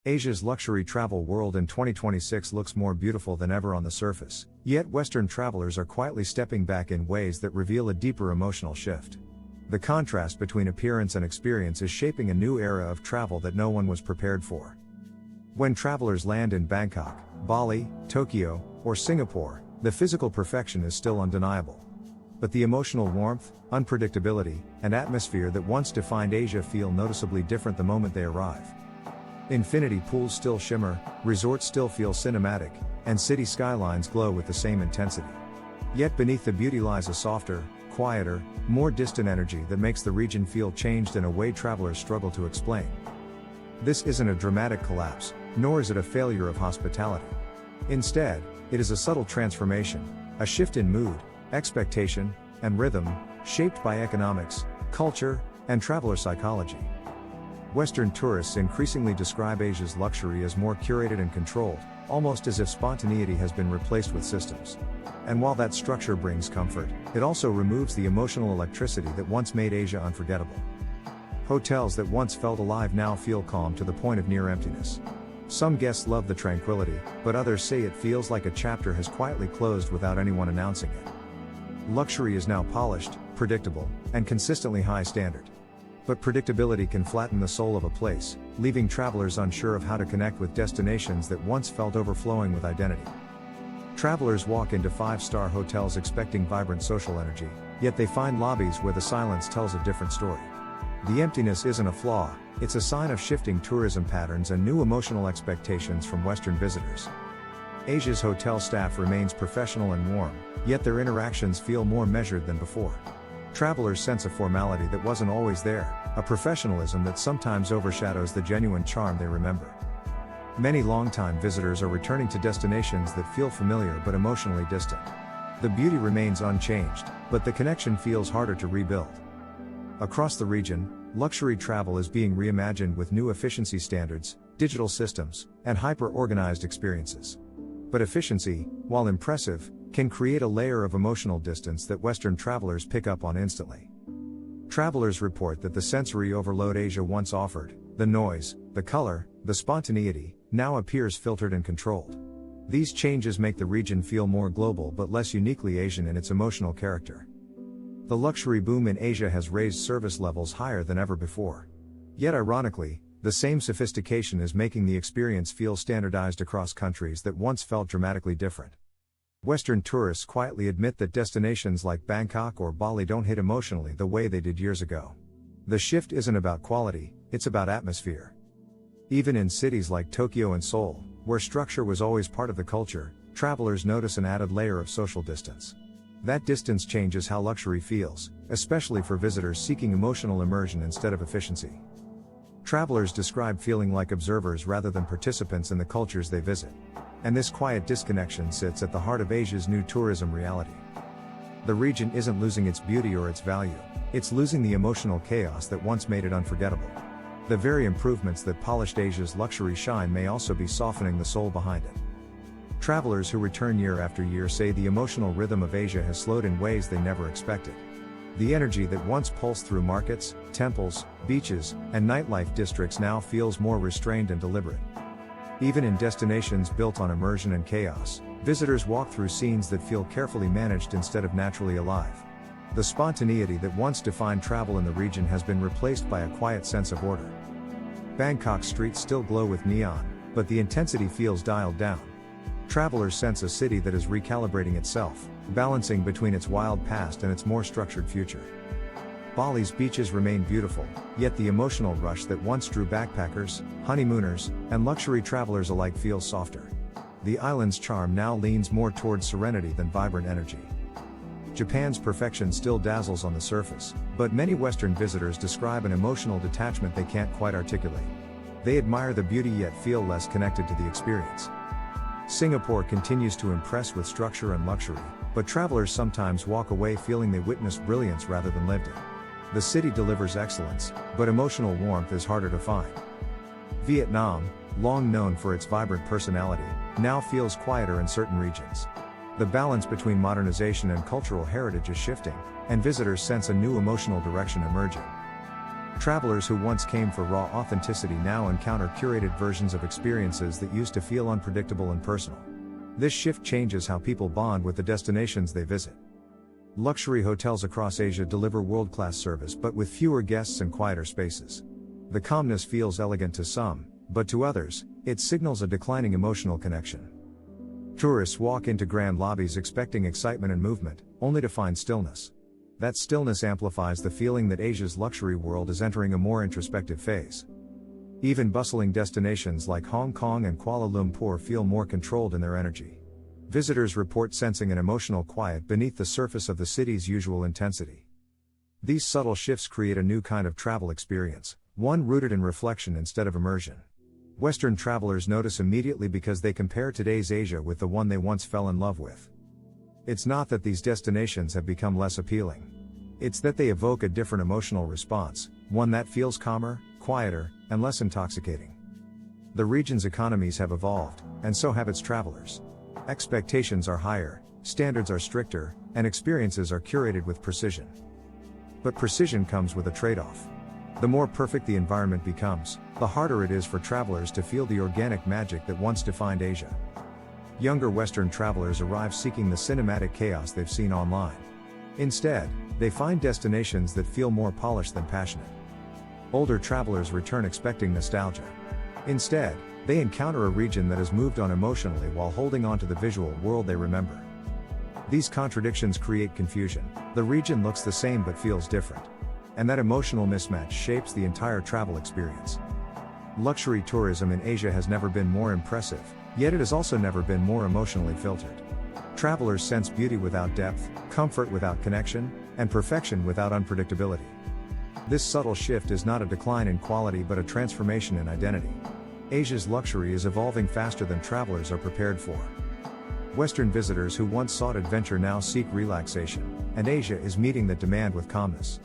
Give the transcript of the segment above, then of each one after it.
Asia's luxury travel world in 2026 looks more beautiful than ever on the surface, yet Western travelers are quietly stepping back in ways that reveal a deeper emotional shift. The contrast between appearance and experience is shaping a new era of travel that no one was prepared for. When travelers land in Bangkok, Bali, Tokyo, or Singapore, the physical perfection is still undeniable. But the emotional warmth, unpredictability, and atmosphere that once defined Asia feel noticeably different the moment they arrive. Infinity pools still shimmer, resorts still feel cinematic, and city skylines glow with the same intensity. Yet beneath the beauty lies a softer, quieter, more distant energy that makes the region feel changed in a way travelers struggle to explain. This isn't a dramatic collapse, nor is it a failure of hospitality. Instead, it is a subtle transformation, a shift in mood, expectation, and rhythm, shaped by economics, culture, and traveler psychology. Western tourists increasingly describe Asia's luxury as more curated and controlled, almost as if spontaneity has been replaced with systems. And while that structure brings comfort, it also removes the emotional electricity that once made Asia unforgettable. Hotels that once felt alive now feel calm to the point of near emptiness. Some guests love the tranquility, but others say it feels like a chapter has quietly closed without anyone announcing it. Luxury is now polished, predictable, and consistently high standard. But predictability can flatten the soul of a place, leaving travelers unsure of how to connect with destinations that once felt overflowing with identity. Travelers walk into five-star hotels expecting vibrant social energy, yet they find lobbies where the silence tells a different story. The emptiness isn't a flaw, it's a sign of shifting tourism patterns and new emotional expectations from Western visitors. Asia's hotel staff remains professional and warm, yet their interactions feel more measured than before. Travelers sense a formality that wasn't always there, a professionalism that sometimes overshadows the genuine charm they remember. Many longtime visitors are returning to destinations that feel familiar but emotionally distant. The beauty remains unchanged, but the connection feels harder to rebuild. Across the region, luxury travel is being reimagined with new efficiency standards, digital systems, and hyper-organized experiences. But efficiency, while impressive, can create a layer of emotional distance that Western travelers pick up on instantly. Travelers report that the sensory overload Asia once offered, the noise, the color, the spontaneity, now appears filtered and controlled. These changes make the region feel more global but less uniquely Asian in its emotional character. The luxury boom in Asia has raised service levels higher than ever before. Yet ironically, the same sophistication is making the experience feel standardized across countries that once felt dramatically different. Western tourists quietly admit that destinations like Bangkok or Bali don't hit emotionally the way they did years ago. The shift isn't about quality, it's about atmosphere. Even in cities like Tokyo and Seoul, where structure was always part of the culture, travelers notice an added layer of social distance. That distance changes how luxury feels, especially for visitors seeking emotional immersion instead of efficiency. Travelers describe feeling like observers rather than participants in the cultures they visit. And this quiet disconnection sits at the heart of Asia's new tourism reality. The region isn't losing its beauty or its value, it's losing the emotional chaos that once made it unforgettable. The very improvements that polished Asia's luxury shine may also be softening the soul behind it. Travelers who return year after year say the emotional rhythm of Asia has slowed in ways they never expected. The energy that once pulsed through markets, temples, beaches, and nightlife districts now feels more restrained and deliberate. Even in destinations built on immersion and chaos, visitors walk through scenes that feel carefully managed instead of naturally alive. The spontaneity that once defined travel in the region has been replaced by a quiet sense of order. Bangkok's streets still glow with neon, but the intensity feels dialed down. Travelers sense a city that is recalibrating itself, balancing between its wild past and its more structured future. Bali's beaches remain beautiful, yet the emotional rush that once drew backpackers, honeymooners, and luxury travelers alike feels softer. The island's charm now leans more towards serenity than vibrant energy. Japan's perfection still dazzles on the surface, but many Western visitors describe an emotional detachment they can't quite articulate. They admire the beauty yet feel less connected to the experience. Singapore continues to impress with structure and luxury, but travelers sometimes walk away feeling they witnessed brilliance rather than lived it. The city delivers excellence, but emotional warmth is harder to find. Vietnam, long known for its vibrant personality, now feels quieter in certain regions. The balance between modernization and cultural heritage is shifting, and visitors sense a new emotional direction emerging. Travelers who once came for raw authenticity now encounter curated versions of experiences that used to feel unpredictable and personal. This shift changes how people bond with the destinations they visit. Luxury hotels across Asia deliver world-class service but with fewer guests and quieter spaces. The calmness feels elegant to some, but to others, it signals a declining emotional connection. Tourists walk into grand lobbies expecting excitement and movement, only to find stillness. That stillness amplifies the feeling that Asia's luxury world is entering a more introspective phase. Even bustling destinations like Hong Kong and Kuala Lumpur feel more controlled in their energy. Visitors report sensing an emotional quiet beneath the surface of the city's usual intensity. These subtle shifts create a new kind of travel experience, one rooted in reflection instead of immersion. Western travelers notice immediately because they compare today's Asia with the one they once fell in love with. It's not that these destinations have become less appealing. It's that they evoke a different emotional response, one that feels calmer, quieter, and less intoxicating. The region's economies have evolved, and so have its travelers. Expectations are higher, standards are stricter, and experiences are curated with precision. But precision comes with a trade-off. The more perfect the environment becomes, the harder it is for travelers to feel the organic magic that once defined Asia. Younger Western travelers arrive seeking the cinematic chaos they've seen online. Instead, they find destinations that feel more polished than passionate. Older travelers return expecting nostalgia. Instead, they encounter a region that has moved on emotionally while holding on to the visual world they remember. These contradictions create confusion. The region looks the same but feels different. And that emotional mismatch shapes the entire travel experience. Luxury tourism in Asia has never been more impressive, yet it has also never been more emotionally filtered. Travelers sense beauty without depth, comfort without connection, and perfection without unpredictability. This subtle shift is not a decline in quality but a transformation in identity. Asia's luxury is evolving faster than travelers are prepared for. Western visitors who once sought adventure now seek relaxation, and Asia is meeting that demand with calmness.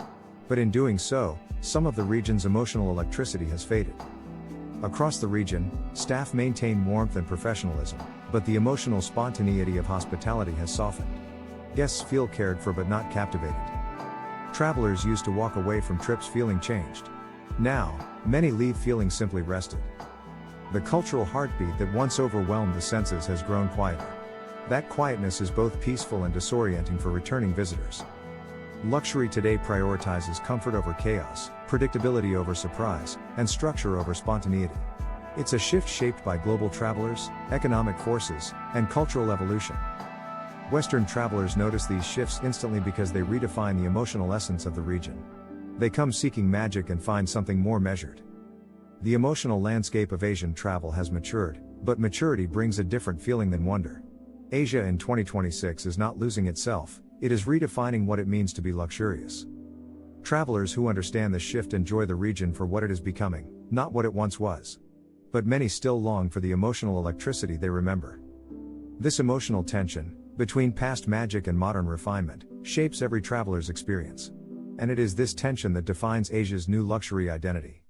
But in doing so, some of the region's emotional electricity has faded. Across the region, staff maintain warmth and professionalism, but the emotional spontaneity of hospitality has softened. Guests feel cared for but not captivated. Travelers used to walk away from trips feeling changed. Now, many leave feeling simply rested. The cultural heartbeat that once overwhelmed the senses has grown quieter. That quietness is both peaceful and disorienting for returning visitors. Luxury today prioritizes comfort over chaos, predictability over surprise, and structure over spontaneity. It's a shift shaped by global travelers, economic forces, and cultural evolution. Western travelers notice these shifts instantly because they redefine the emotional essence of the region. They come seeking magic and find something more measured. The emotional landscape of Asian travel has matured, but maturity brings a different feeling than wonder. Asia in 2026 is not losing itself, it is redefining what it means to be luxurious. Travelers who understand this shift enjoy the region for what it is becoming, not what it once was. But many still long for the emotional electricity they remember. This emotional tension, between past magic and modern refinement, shapes every traveler's experience. And it is this tension that defines Asia's new luxury identity.